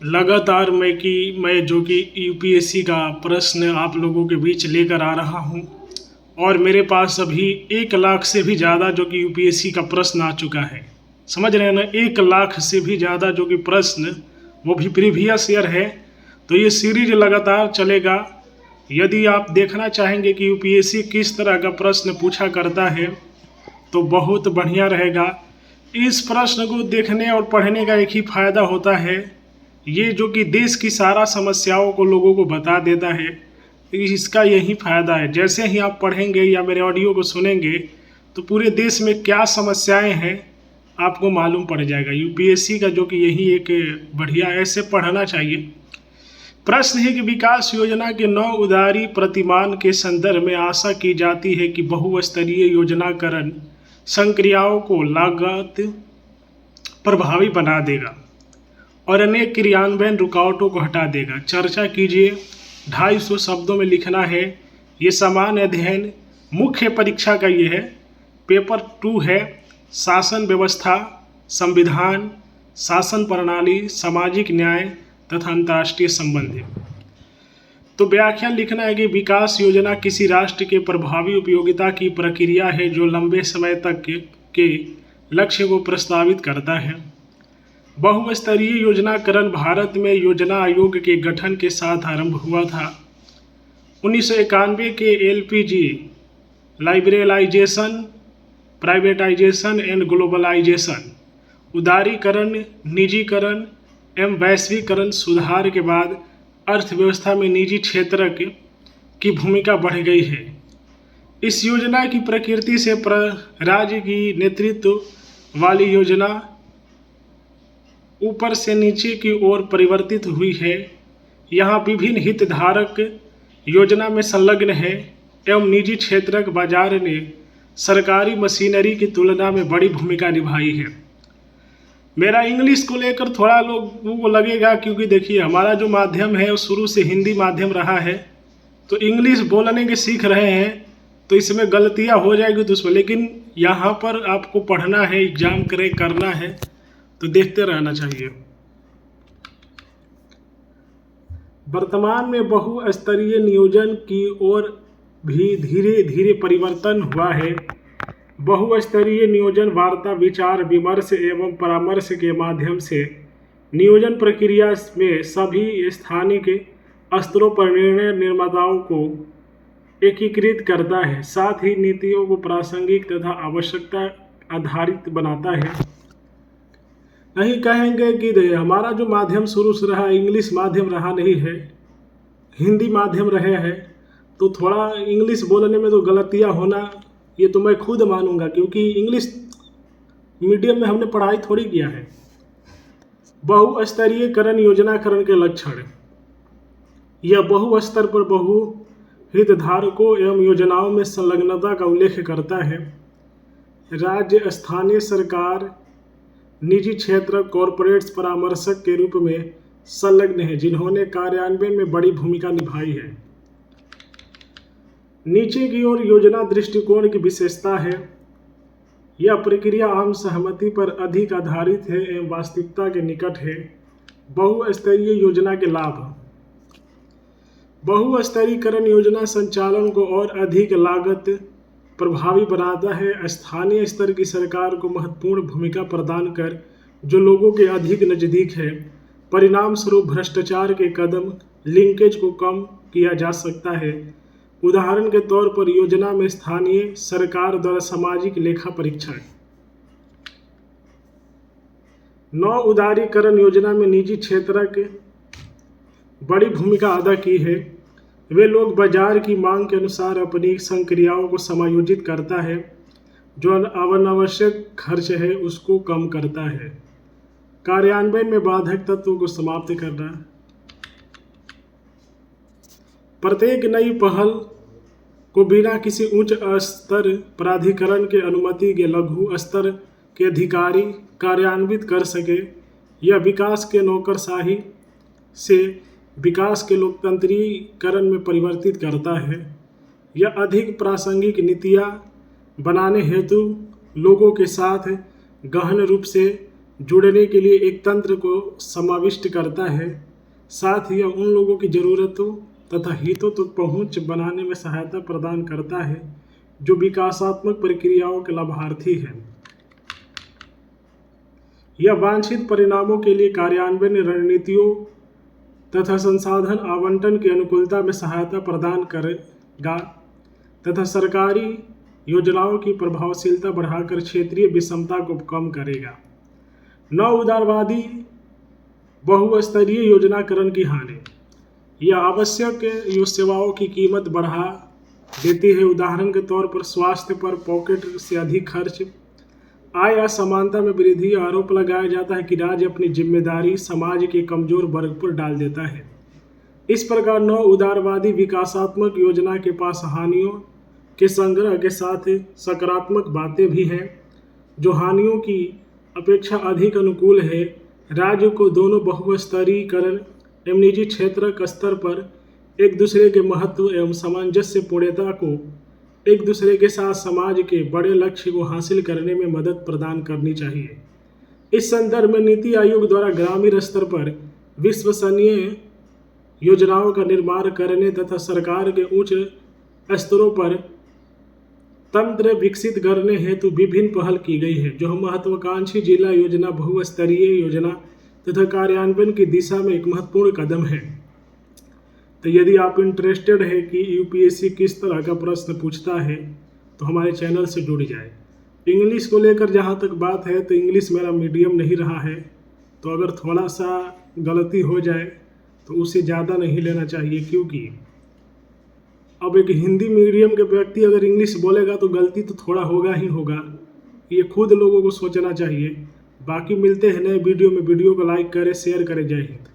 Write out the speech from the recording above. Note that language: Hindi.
लगातार मैं जो कि यूपीएससी का प्रश्न आप लोगों के बीच लेकर आ रहा हूं और मेरे पास अभी 1 लाख से भी ज़्यादा जो कि यूपीएससी का प्रश्न आ चुका है। समझ रहे हैं ना, 1 लाख से भी ज़्यादा जो कि प्रश्न, वो भी प्रीवियस ईयर है। तो ये सीरीज लगातार चलेगा। यदि आप देखना चाहेंगे कि यूपीएससी किस तरह का प्रश्न पूछा करता है तो बहुत बढ़िया रहेगा। इस प्रश्न को देखने और पढ़ने का एक ही फ़ायदा होता है, ये जो कि देश की सारा समस्याओं को लोगों को बता देता है। इसका यही फ़ायदा है। जैसे ही आप पढ़ेंगे या मेरे ऑडियो को सुनेंगे तो पूरे देश में क्या समस्याएं हैं आपको मालूम पड़ जाएगा। यूपीएससी का जो कि यही एक बढ़िया, ऐसे पढ़ना चाहिए। प्रश्न है कि विकास योजना के 9 उदारी प्रतिमान के संदर्भ में आशा की जाती है कि बहुस्तरीय योजनाकरण संक्रियाओं को लागत प्रभावी बना देगा और अनेक क्रियान्वयन रुकावटों को हटा देगा। चर्चा कीजिए। 250 शब्दों में लिखना है। ये सामान्य अध्ययन मुख्य परीक्षा का ये है। पेपर 2 है शासन व्यवस्था, संविधान, शासन प्रणाली, सामाजिक न्याय तथा अंतर्राष्ट्रीय संबंध। तो व्याख्या लिखना है कि विकास योजना किसी राष्ट्र के प्रभावी उपयोगिता की प्रक्रिया है जो लंबे समय तक के लक्ष्य को प्रस्तावित करता है। बहुस्तरीय योजनाकरण भारत में योजना आयोग के गठन के साथ आरंभ हुआ था। 1991 के एलपीजी लाइबरेलाइजेशन, प्राइवेटाइजेशन एंड ग्लोबलाइजेशन, उदारीकरण, निजीकरण एवं वैश्वीकरण सुधार के बाद अर्थव्यवस्था में निजी क्षेत्र की भूमिका बढ़ गई है। इस योजना की प्रकृति से राज्य की नेतृत्व वाली योजना ऊपर से नीचे की ओर परिवर्तित हुई है। यहाँ विभिन्न हितधारक योजना में संलग्न है एवं निजी क्षेत्रक बाजार ने सरकारी मशीनरी की तुलना में बड़ी भूमिका निभाई है। मेरा इंग्लिश को लेकर थोड़ा लोगों को लगेगा, क्योंकि देखिए हमारा जो माध्यम है वो शुरू से हिंदी माध्यम रहा है, तो इंग्लिश बोलने के सीख रहे हैं तो इसमें गलतियां हो जाएगी तो उसमें, लेकिन यहाँ पर आपको पढ़ना है, एग्जाम करना है तो देखते रहना चाहिए। वर्तमान में बहुस्तरीय नियोजन की ओर भी धीरे धीरे परिवर्तन हुआ है। बहुस्तरीय नियोजन वार्ता, विचार विमर्श एवं परामर्श के माध्यम से नियोजन प्रक्रिया में सभी स्थानिक स्तरों पर निर्णय निर्माताओं को एकीकृत करता है, साथ ही नीतियों को प्रासंगिक तथा आवश्यकता आधारित बनाता है। नहीं कहेंगे कि हमारा जो माध्यम शुरू से रहा इंग्लिश माध्यम रहा नहीं है, हिंदी माध्यम रहे हैं, तो थोड़ा इंग्लिश बोलने में तो गलतियां होना ये तो मैं खुद मानूंगा, क्योंकि इंग्लिश मीडियम में हमने पढ़ाई थोड़ी किया है। बहुस्तरीयकरण योजनाकरण के लक्षण। यह बहुस्तर पर बहु हितधारकों एवं योजनाओं में संलग्नता का उल्लेख करता है। राज्य, स्थानीय सरकार, निजी क्षेत्र, कॉरपोरेट्स परामर्शक के रूप में संलग्न है जिन्होंने कार्यान्वयन में बड़ी भूमिका निभाई है। नीचे की ओर योजना दृष्टिकोण की विशेषता है। यह प्रक्रिया आम सहमति पर अधिक आधारित है एवं वास्तविकता के निकट है। बहुस्तरीय योजना के लाभ। बहुस्तरीयकरण योजना संचालन को और अधिक लागत प्रभावी बनाता है। स्थानीय स्तर की सरकार को महत्वपूर्ण भूमिका प्रदान कर जो लोगों के अधिक नज़दीक है। परिणाम स्वरूप भ्रष्टाचार के कदम लिंकेज को कम किया जा सकता है। उदाहरण के तौर पर योजना में स्थानीय सरकार द्वारा सामाजिक लेखा परीक्षण। 9 उदारीकरण योजना में निजी क्षेत्र की बड़ी भूमिका अदा की है। वे लोग बाजार की मांग के अनुसार अपनी संक्रियाओं को समायोजित करता है, जो अनावश्यक खर्च है उसको कम करता है। कार्यान्वयन में बाधक तत्वों को समाप्त करना। प्रत्येक नई पहल को बिना किसी उच्च स्तर प्राधिकरण के अनुमति के लघु स्तर के अधिकारी कार्यान्वित कर सके। यह विकास के नौकरशाही से विकास के लोकतंत्रीकरण में परिवर्तित करता है। यह अधिक प्रासंगिक नीतियाँ बनाने हेतु लोगों के साथ गहन रूप से जुड़ने के लिए एक तंत्र को समाविष्ट करता है। साथ ही यह उन लोगों की ज़रूरतों तथा हितों तक पहुँच बनाने में सहायता प्रदान करता है जो विकासात्मक प्रक्रियाओं के लाभार्थी हैं। यह वांछित परिणामों के लिए कार्यान्वयन रणनीतियों तथा संसाधन आवंटन की अनुकूलता में सहायता प्रदान करेगा तथा सरकारी योजनाओं की प्रभावशीलता बढ़ाकर क्षेत्रीय विषमता को कम करेगा। 9 उदारवादी बहुस्तरीय योजनाकरण की हानि। यह आवश्यक सेवाओं की कीमत बढ़ा देती है। उदाहरण के तौर पर स्वास्थ्य पर पॉकेट से अधिक खर्च, आय असमानता में वृद्धि। आरोप लगाया जाता है कि राज्य अपनी जिम्मेदारी समाज के कमजोर वर्ग पर डाल देता है। इस प्रकार 9 उदारवादी विकासात्मक योजना के पास हानियों के संग्रह के साथ सकारात्मक बातें भी हैं जो हानियों की अपेक्षा अधिक अनुकूल है। राज्य को दोनों बहुस्तरीयकरण एवं निजी क्षेत्र के स्तर पर एक दूसरे के महत्व एवं सामंजस्यपूर्णता को एक दूसरे के साथ समाज के बड़े लक्ष्य को हासिल करने में मदद प्रदान करनी चाहिए। इस संदर्भ में नीति आयोग द्वारा ग्रामीण स्तर पर विश्वसनीय योजनाओं का निर्माण करने तथा सरकार के उच्च स्तरों पर तंत्र विकसित करने हेतु विभिन्न पहल की गई है जो महत्वाकांक्षी जिला योजना, बहुस्तरीय योजना तथा कार्यान्वयन की दिशा में एक महत्वपूर्ण कदम है। तो यदि आप इंटरेस्टेड है कि यूपीएससी किस तरह का प्रश्न पूछता है तो हमारे चैनल से जुड़ जाए। इंग्लिश को लेकर जहाँ तक बात है तो इंग्लिश मेरा मीडियम नहीं रहा है, तो अगर थोड़ा सा गलती हो जाए तो उसे ज़्यादा नहीं लेना चाहिए, क्योंकि अब एक हिंदी मीडियम के व्यक्ति अगर इंग्लिश बोलेगा तो गलती तो थोड़ा होगा ही होगा। ये खुद लोगों को सोचना चाहिए। बाकी मिलते हैं नए वीडियो में। वीडियो को लाइक करें, शेयर करें। जय हिंद।